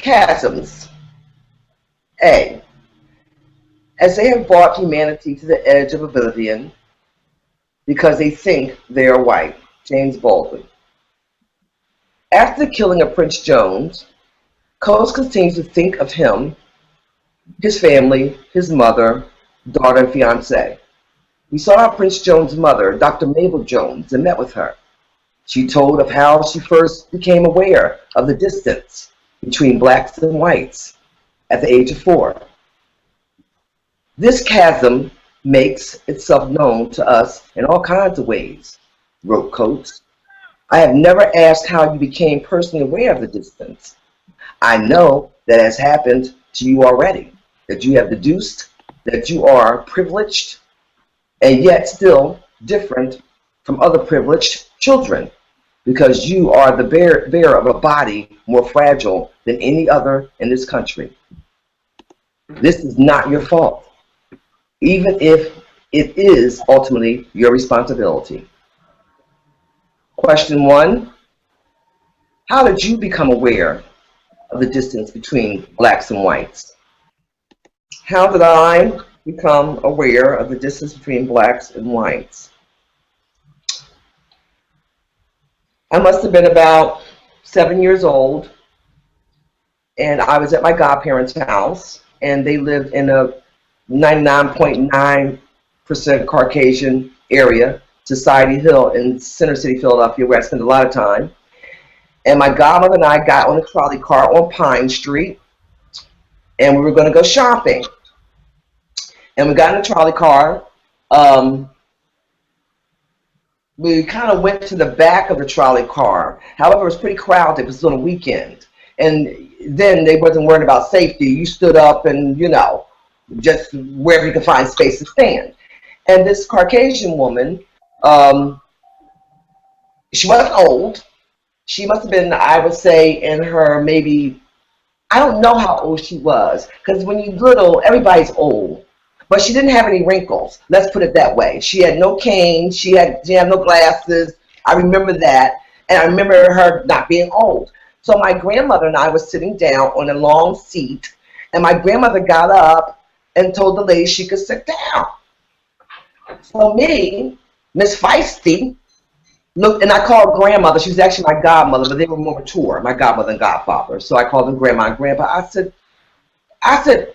Chasms. A. As they have brought humanity to the edge of oblivion because they think they are white. James Baldwin. After the killing of Prince Jones, Coates continues to think of him, his family, his mother, daughter, and fiancé. He sought out Prince Jones' mother, Dr. Mabel Jones, and met with her. She told of how she first became aware of the distance between blacks and whites at the age of 4. This chasm makes itself known to us in all kinds of ways, wrote Coates. I have never asked how you became personally aware of the distance. I know that has happened to you already, that you have deduced that you are privileged and yet still different from other privileged children, because you are the bearer of a body more fragile than any other in this country. This is not your fault, even if it is ultimately your responsibility. Question 1, how did you become aware of the distance between blacks and whites? How did I become aware of the distance between blacks and whites? I must have been about 7 years old, and I was at my godparents' house, and they lived in a 99.9% Caucasian area, Society Hill in Center City, Philadelphia, where I spent a lot of time. And my godmother and I got on a trolley car on Pine Street, and we were going to go shopping. And we got in a trolley car. We kind of went to the back of the trolley car. However, it was pretty crowded. It was on a weekend. And then they wasn't worried about safety. You stood up and, you know, just wherever you could find space to stand. And this Caucasian woman, she wasn't old. She must have been, I would say, in her maybe, I don't know how old she was. Because when you're little, everybody's old. But she didn't have any wrinkles. Let's put it that way. She had no cane. She had no glasses. I remember that. And I remember her not being old. So my grandmother and I was sitting down on a long seat. And my grandmother got up and told the lady she could sit down. So me, Miss Feisty, looked, and I called grandmother. She was actually my godmother, but they were more mature, my godmother and godfather. So I called them grandma and grandpa. I said,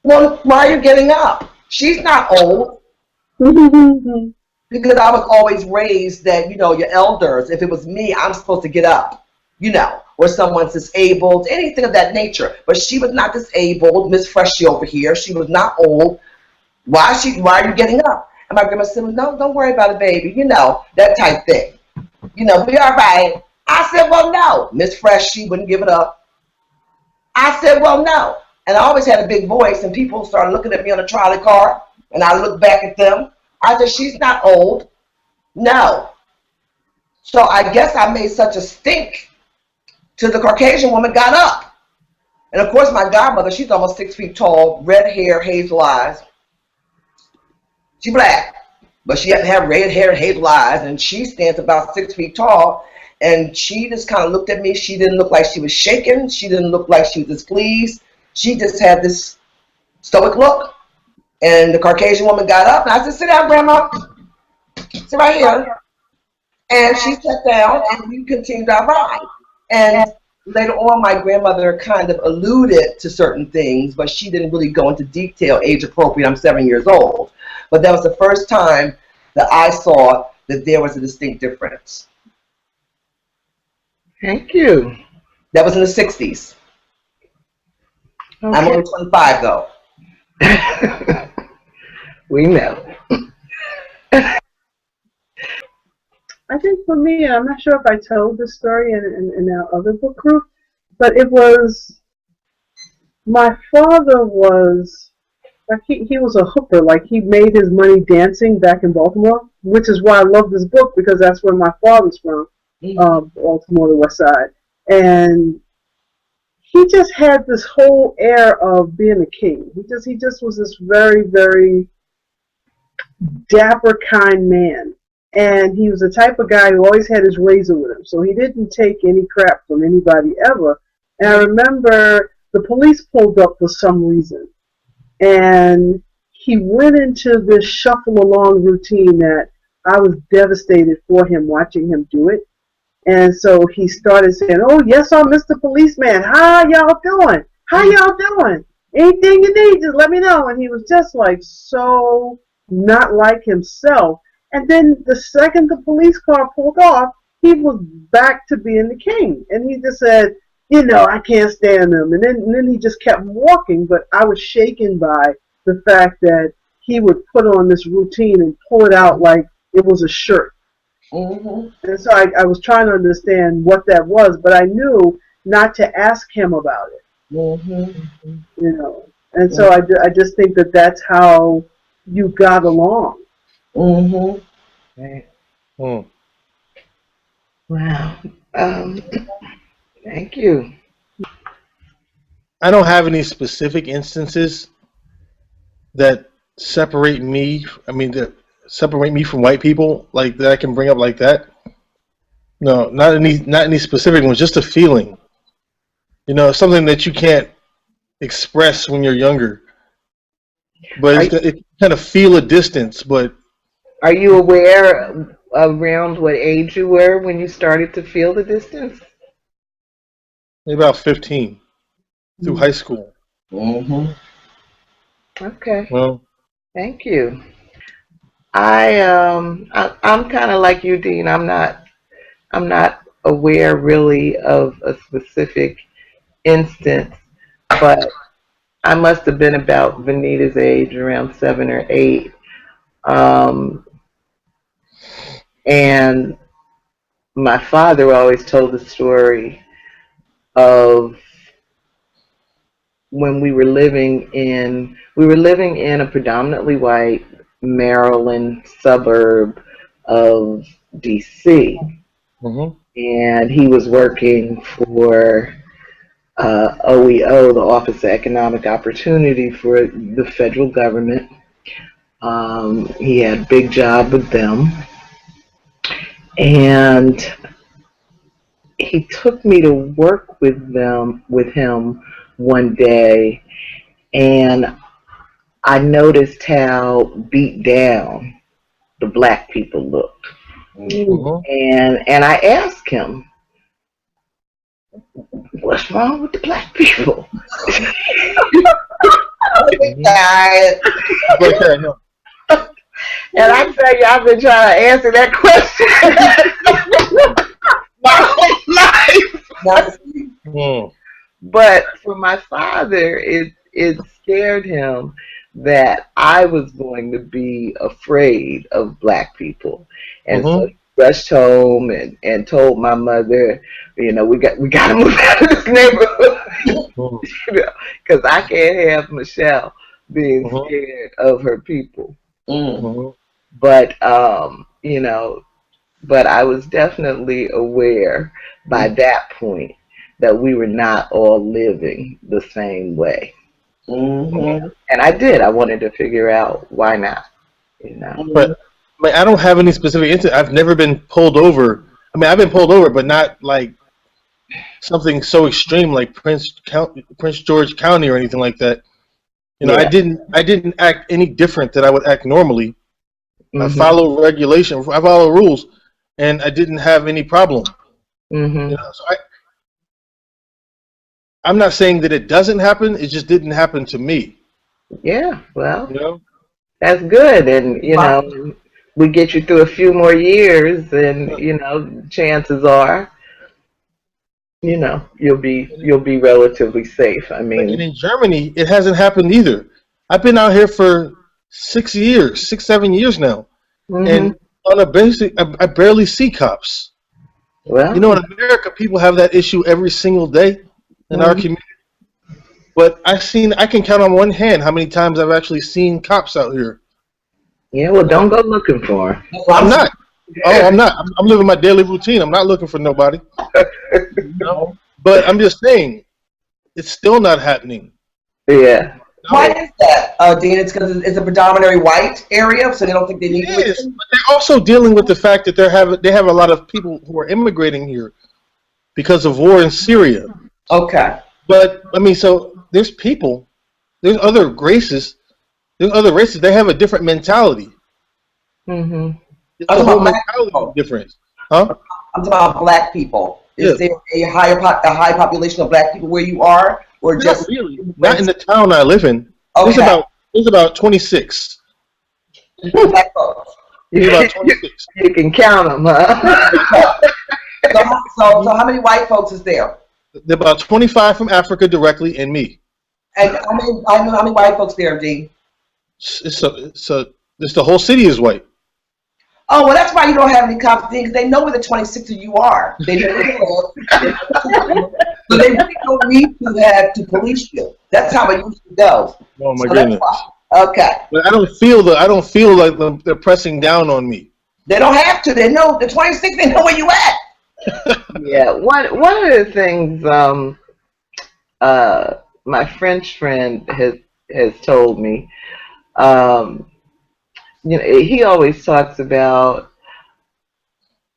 well, why are you getting up? She's not old. Because I was always raised that, you know, your elders, if it was me, I'm supposed to get up, you know, or someone's disabled, anything of that nature. But she was not disabled, Miss Freshy over here. She was not old. Why are you getting up? And my grandma said, no, don't worry about it, baby. You know, that type thing. You know, be all right. I said, well, no. Miss Fresh, she wouldn't give it up. I said, well, no. And I always had a big voice, and people started looking at me on a trolley car, and I looked back at them. I said, she's not old. No. So I guess I made such a stink till the Caucasian woman got up. And of course, my godmother, she's almost 6 feet tall, red hair, hazel eyes. She's black, but she doesn't have red hair and hazel eyes, and she stands about 6 feet tall, and she just kind of looked at me. She didn't look like she was shaken. She didn't look like she was displeased. She just had this stoic look. And the Caucasian woman got up, and I said, sit down, Grandma. Sit right here. And she sat down, and we continued our ride. And later on, my grandmother kind of alluded to certain things, but she didn't really go into detail, age appropriate. I'm 7 years old. But that was the first time that I saw that there was a distinct difference. Thank you. That was in the 60s. Okay. I'm only 25, though. We know. I think for me, I'm not sure if I told this story in our other book group, but it was, my father was, like he was a hooker. Like, he made his money dancing back in Baltimore, which is why I love this book, because that's where my father's from, Baltimore, the West Side. And he just had this whole air of being a king. He just was this very, very dapper, kind man. And he was the type of guy who always had his razor with him. So he didn't take any crap from anybody ever. And I remember the police pulled up for some reason. And he went into this shuffle along routine that I was devastated for him watching him do it. And so he started saying, "Oh, yes, I'm Mr. Policeman. How y'all doing? How y'all doing? Anything you need, just let me know." And he was just like so not like himself. And then the second the police car pulled off, he was back to being the king. And he just said, "You know, I can't stand them." And then he just kept walking. But I was shaken by the fact that he would put on this routine and pull it out like it was a shirt. And so I was trying to understand what that was, but I knew not to ask him about it. You know, and so I just think that that's how you got along. Right. Wow. Thank you. I don't have any specific instances that separate me. I mean, that separate me from white people like that I can bring up like that. No, not any specific ones. Just a feeling. You know, something that you can't express when you're younger. But it kind of feel a distance. But are you aware around what age you were when you started to feel the distance? Maybe about 15 through high school. Okay. Well, thank you. I'm kind of like you, Dean. I'm not aware really of a specific instance, but I must have been about Venita's age, around 7 or 8. And my father always told the story of when we were living in a predominantly white Maryland suburb of DC. And he was working for OEO, the Office of Economic Opportunity for the federal government. He had a big job with them. And he took me to work with him one day, and I noticed how beat down the black people looked. And I asked him, "What's wrong with the black people?" And I tell you, I've been trying to answer that question my whole life. But for my father, it scared him that I was going to be afraid of black people. And so he rushed home and told my mother, you know, we got to move out of this neighborhood, you know, because I can't have Michelle being scared of her people. But you know, but I was definitely aware by that point that we were not all living the same way. And I wanted to figure out why not, you know. But I don't have any specific instance. I've never been pulled over. I mean, I've been pulled over, but not like something so extreme like Prince George County or anything like that. You know, I didn't act any different than I would act normally. I follow regulation. I follow rules, and I didn't have any problem. You know, so I'm not saying that it doesn't happen. It just didn't happen to me. Yeah, well, you know, that's good, and you know, we get you through a few more years, and you know, chances are, you know, you'll be relatively safe. I mean, and in Germany, it hasn't happened either. I've been out here for 6 years, 7 years now, and on a basic, I barely see cops. Well, you know, in America, people have that issue every single day in our community. But I can count on one hand how many times I've actually seen cops out here. Yeah, well, don't go looking for them. I'm not. Oh, I'm not. I'm living my daily routine. I'm not looking for nobody. No. But I'm just saying, it's still not happening. Yeah. Why is that, Dean? It's because it's a predominantly white area, so they don't think they need it. Is, but they're also dealing with the fact that they have a lot of people who are immigrating here because of war in Syria. Okay. But I mean, so there's people, there's other races, they have a different mentality. Mm-hmm. It's a whole mentality difference, huh? I'm talking about black people. Is there a high population of black people where you are, or Not just really? Not in the town I live in. Okay. There's about 26. Black folks. There's about 26. You can count them, huh? So how many white folks is there? There are about 25 from Africa directly, and me. And how many white folks there, D? It's the whole city is white. Oh, well, that's why you don't have any confidence, because they know where the 26 of you are. They know where you live. So they really don't need to police you. That's how it usually goes. Oh my goodness. Okay. But I don't feel like they're pressing down on me. They don't have to. They know the 26. They know where you at. Yeah. One of the things my French friend has told me. You know, he always talks about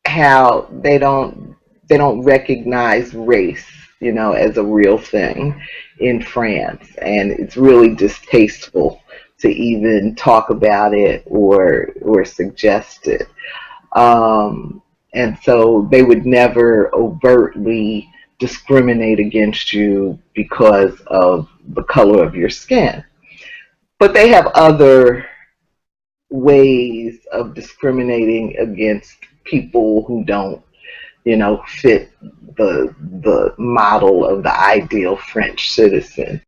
how they don't recognize race, you know, as a real thing in France, and it's really distasteful to even talk about it or suggest it. And so they would never overtly discriminate against you because of the color of your skin. But they have other ways of discriminating against people who don't, you know, fit the model of the ideal French citizen.